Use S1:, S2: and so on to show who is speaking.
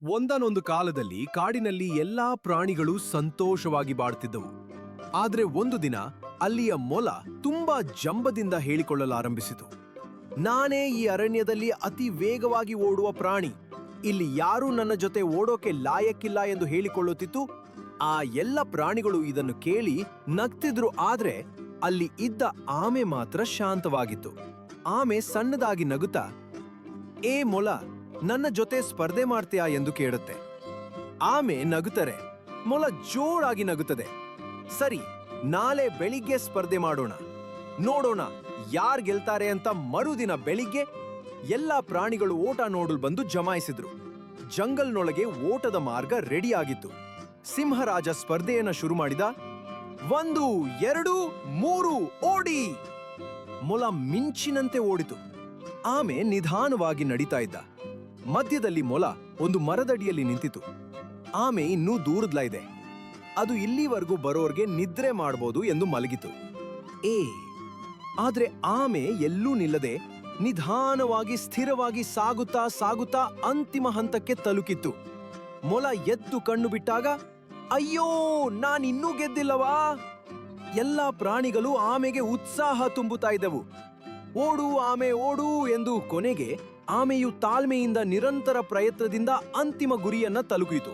S1: ಒಂದಾನೊಂದು ಕಾಲದಲ್ಲಿ ಕಾಡಿನಲ್ಲಿ ಎಲ್ಲಾ ಪ್ರಾಣಿಗಳು ಸಂತೋಷವಾಗಿ ಬಾಳುತ್ತಿದ್ದವು. ಆದ್ರೆ ಒಂದು ದಿನ ಅಲ್ಲಿಯ ಮೊಲ ತುಂಬಾ ಜಂಬದಿಂದ ಹೇಳಿಕೊಳ್ಳಲಾರಂಭಿಸಿತು. ನಾನೇ ಈ ಅರಣ್ಯದಲ್ಲಿ ಅತಿ ವೇಗವಾಗಿ ಓಡುವ ಪ್ರಾಣಿ. ಇಲ್ಲಿ ಯಾರೂ ನನ್ನ ಜೊತೆ ಓಡೋಕೆ ಲಾಯಕ್ಕಿಲ್ಲ ಎಂದು ಹೇಳಿಕೊಳ್ಳುತ್ತಿತ್ತು. ಆ ಎಲ್ಲ ಪ್ರಾಣಿಗಳು ಇದನ್ನು ಕೇಳಿ ನಗ್ತಿದ್ರು. ಆದ್ರೆ ಅಲ್ಲಿ ಇದ್ದ ಆಮೆ ಮಾತ್ರ ಶಾಂತವಾಗಿತ್ತು. ಆಮೆ ಸಣ್ಣದಾಗಿ ನಗುತ್ತಾ, ಏ ಮೊಲ, ನನ್ನ ಜೊತೆ ಸ್ಪರ್ಧೆ ಮಾಡ್ತೀಯಾ ಎಂದು ಕೇಳುತ್ತೆ. ಆಮೆ ನಗುತ್ತಾರೆ. ಮೊಲ ಜೋರಾಗಿ ನಗುತ್ತದೆ. ಸರಿ, ನಾಳೆ ಬೆಳಿಗ್ಗೆ ಸ್ಪರ್ಧೆ ಮಾಡೋಣ, ನೋಡೋಣ ಯಾರ್ ಗೆಲ್ತಾರೆ ಅಂತ. ಮರುದಿನ ಬೆಳಿಗ್ಗೆ ಎಲ್ಲಾ ಪ್ರಾಣಿಗಳು ಓಟ ನೋಡಲು ಬಂದು ಜಮಾಯಿಸಿದ್ರು. ಜಂಗಲ್ನೊಳಗೆ ಓಟದ ಮಾರ್ಗ ರೆಡಿಯಾಗಿತ್ತು. ಸಿಂಹರಾಜ ಸ್ಪರ್ಧೆಯನ್ನ ಶುರು ಮಾಡಿದ. 1, 2, 3 ಓಡಿ! ಮೊಲ ಮಿಂಚಿನಂತೆ ಓಡಿತು. ಆಮೆ ನಿಧಾನವಾಗಿ ನಡೀತಾ ಇದ್ದ. ಮಧ್ಯದಲ್ಲಿ ಮೊಲ ಒಂದು ಮರದಡಿಯಲ್ಲಿ ನಿಂತಿತು. ಆಮೆ ಇನ್ನೂ ದೂರದ್ಲ ಇದೆ. ಅದು ಇಲ್ಲಿವರೆಗೂ ಬರೋರ್ಗೆ ನಿದ್ರೆ ಮಾಡಬಹುದು ಎಂದು ಮಲಗಿತು. ಆದ್ರೆ ಆಮೆ ಎಲ್ಲೂ ನಿಲ್ಲದೆ ನಿಧಾನವಾಗಿ ಸ್ಥಿರವಾಗಿ ಸಾಗುತ್ತಾ ಸಾಗುತ್ತಾ ಅಂತಿಮ ಹಂತಕ್ಕೆ ತಲುಕಿತ್ತು. ಮೊಲ ಎದ್ದು ಕಣ್ಣು ಬಿಟ್ಟಾಗ, ಅಯ್ಯೋ, ನಾನಿನ್ನೂ ಗೆದ್ದಿಲ್ಲವಾ? ಎಲ್ಲಾ ಪ್ರಾಣಿಗಳು ಆಮೆಗೆ ಉತ್ಸಾಹ ತುಂಬುತ್ತಾ ಇದ್ದವು. ಓಡು ಆಮೆ ಓಡು ಎಂದು. ಕೊನೆಗೆ ಆಮೆಯು ತಾಳ್ಮೆಯಿಂದ ನಿರಂತರ ಪ್ರಯತ್ನದಿಂದ ಅಂತಿಮ ಗುರಿಯನ್ನ ತಲುಪಿತು.